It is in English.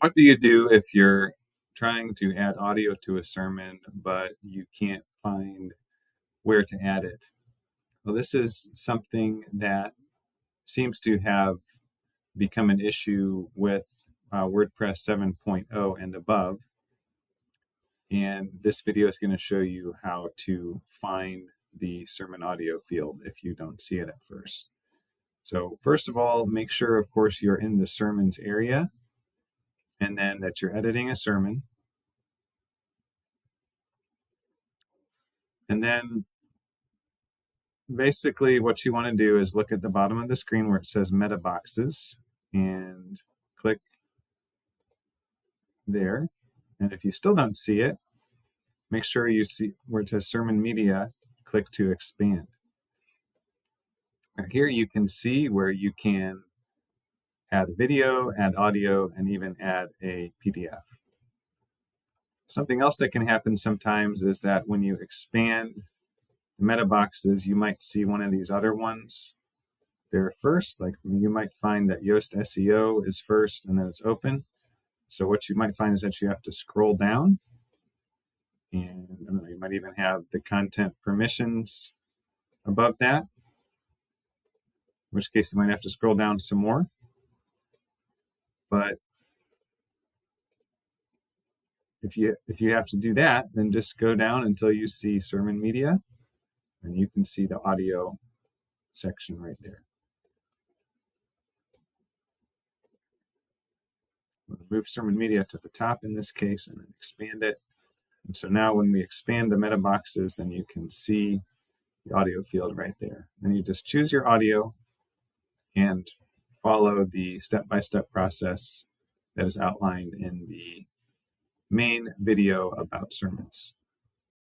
What do you do if you're trying to add audio to a sermon, but you can't find where to add it? Well, this is something that seems to have become an issue with WordPress 7.0 and above. And this video is going to show you how to find the sermon audio field if you don't see it at first. So first of all, make sure, of course, you're in the sermons area, and then that you're editing a sermon. And then basically what you want to do is look at the bottom of the screen where it says meta boxes and click there. And if you still don't see it, make sure you see where it says sermon media, click to expand. Now here you can see where you can add a video, add audio, and even add a PDF. Something else that can happen sometimes is that when you expand the meta boxes, you might see one of these other ones there first. Like you might find that Yoast SEO is first and then it's open. So what you might find is that you have to scroll down, and you might even have the content permissions above that, in which case you might have to scroll down some more. But if you have to do that, then just go down until you see sermon media, and you can see the audio section right there. We'll move sermon media to the top in this case and then expand it. And so now when we expand the meta boxes, then you can see the audio field right there. Then you just choose your audio and follow the step-by-step process that is outlined in the main video about sermons.